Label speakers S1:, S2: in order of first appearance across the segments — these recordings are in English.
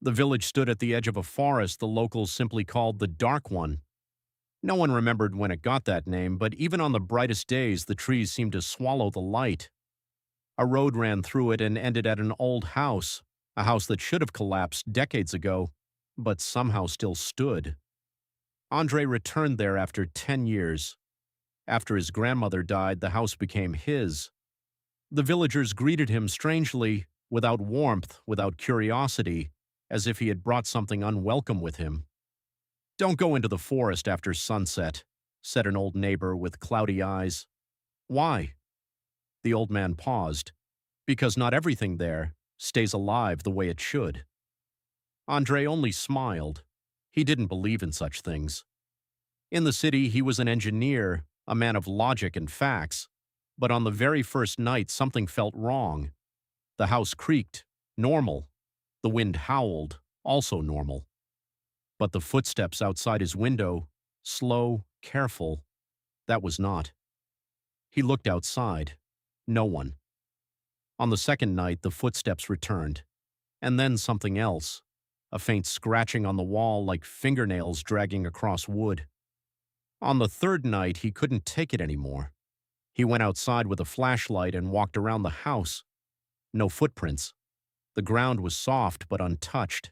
S1: The village stood at the edge of a forest the locals simply called the Dark One. No one remembered when it got that name, but even on the brightest days, the trees seemed to swallow the light. A road ran through it and ended at an old house, a house that should have collapsed decades ago, but somehow still stood. Andre returned there after 10 years. After his grandmother died, the house became his. The villagers greeted him strangely, without warmth, without curiosity, as if he had brought something unwelcome with him. "Don't go into the forest after sunset," said an old neighbor with cloudy eyes. "Why?" The old man paused. "Because not everything there stays alive the way it should." Andre only smiled. He didn't believe in such things. In the city, he was an engineer, a man of logic and facts. But on the very first night, something felt wrong. The house creaked, normal. The wind howled, also normal. But the footsteps outside his window, slow, careful, that was not. He looked outside. No one. On the second night, the footsteps returned. And then something else. A faint scratching on the wall like fingernails dragging across wood. On the third night, he couldn't take it anymore. He went outside with a flashlight and walked around the house. No footprints. The ground was soft but untouched.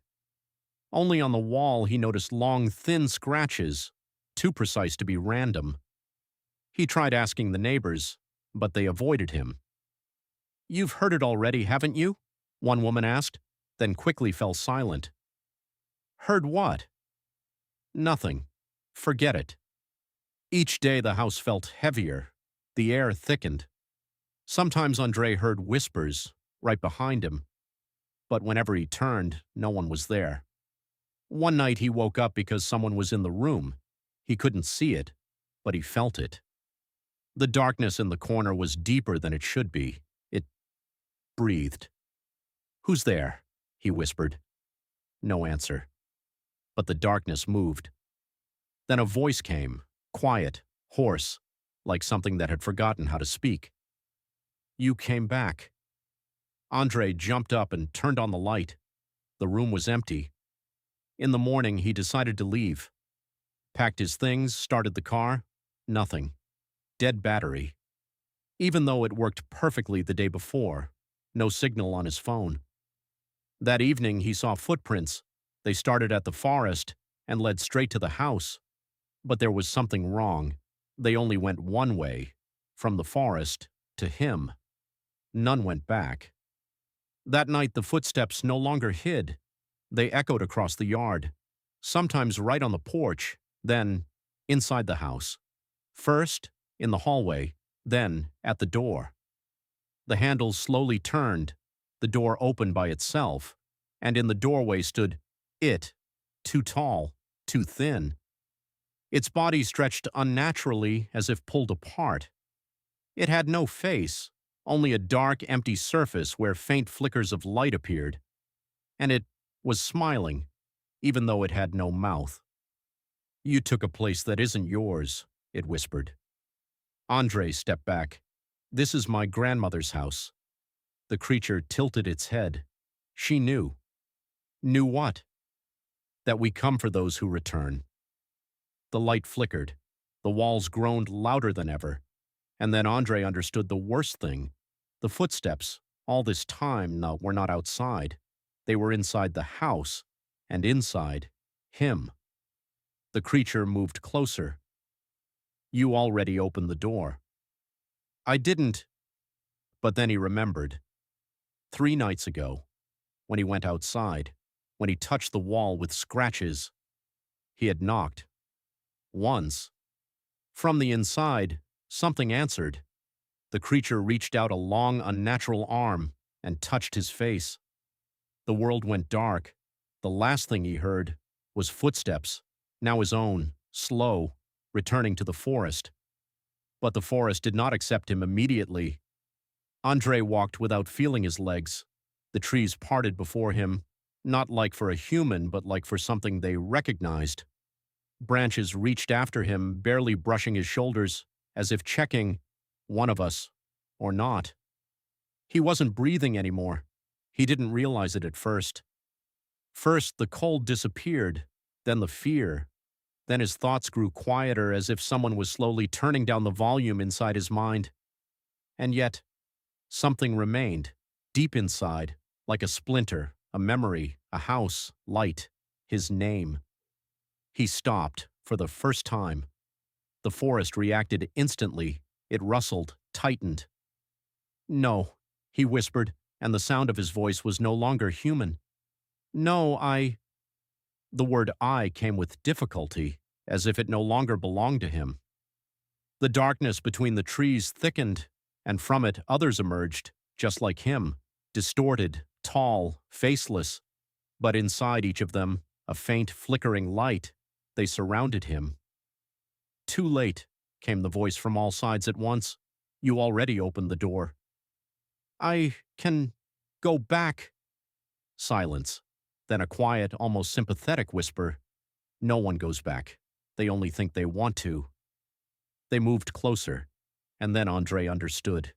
S1: Only on the wall he noticed long, thin scratches, too precise to be random. He tried asking the neighbors, but they avoided him. "You've heard it already, haven't you?" one woman asked, then quickly fell silent. "Heard what?" "Nothing. Forget it." Each day the house felt heavier. The air thickened. Sometimes Andre heard whispers right behind him, but whenever he turned, no one was there. One night he woke up because someone was in the room. He couldn't see it, but he felt it. The darkness in the corner was deeper than it should be. It breathed. "Who's there?" he whispered. No answer. But the darkness moved. Then a voice came, quiet, hoarse, like something that had forgotten how to speak. "You came back." Andre jumped up and turned on the light. The room was empty. In the morning, he decided to leave. Packed his things, started the car. Nothing. Dead battery. Even though it worked perfectly the day before, no signal on his phone. That evening, he saw footprints. They started at the forest and led straight to the house. But there was something wrong. They only went one way, from the forest to him. None went back. That night, the footsteps no longer hid. They echoed across the yard, sometimes right on the porch, then inside the house. First, in the hallway, then at the door. The handle slowly turned, the door opened by itself, and in the doorway stood it, too tall, too thin. Its body stretched unnaturally as if pulled apart. It had no face, only a dark, empty surface where faint flickers of light appeared. And it was smiling, even though it had no mouth. "You took a place that isn't yours," it whispered. Andre stepped back. "This is my grandmother's house." The creature tilted its head. She knew. Knew what? That we come for those who return. The light flickered. The walls groaned louder than ever. And then Andre understood the worst thing. The footsteps, all this time, were not outside. They were inside the house, and inside, him. The creature moved closer. "You already opened the door." "I didn't." But then he remembered. 3 nights ago, when he went outside, when he touched the wall with scratches, he had knocked. Once. From the inside, something answered. The creature reached out a long, unnatural arm and touched his face. The world went dark. The last thing he heard was footsteps, now his own, slow, returning to the forest. But the forest did not accept him immediately. Andre walked without feeling his legs. The trees parted before him, not like for a human, but like for something they recognized. Branches reached after him, barely brushing his shoulders, as if checking, one of us, or not. He wasn't breathing anymore. He didn't realize it at first. First, the cold disappeared, then the fear. Then his thoughts grew quieter, as if someone was slowly turning down the volume inside his mind. And yet, something remained, deep inside, like a splinter, a memory, a house, light, his name. He stopped, for the first time. The forest reacted instantly. It rustled, tightened. "No," he whispered, and the sound of his voice was no longer human. "No, I—" The word "I" came with difficulty, as if it no longer belonged to him. The darkness between the trees thickened, and from it others emerged, just like him, distorted, tall, faceless. But inside each of them, a faint flickering light. They surrounded him. "Too late," came the voice from all sides at once. "You already opened the door." "I can go back." Silence. Then a quiet, almost sympathetic whisper. "No one goes back. They only think they want to." They moved closer, and then Andre understood.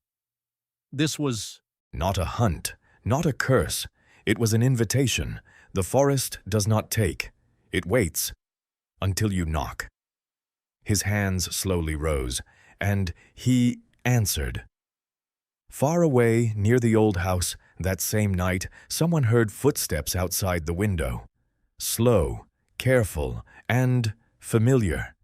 S1: This was
S2: Not a hunt, not a curse. It was an invitation. The forest does not take. It waits until you knock. His hands slowly rose, and he answered. Far away, near the old house, that same night, someone heard footsteps outside the window. Slow, careful, and familiar.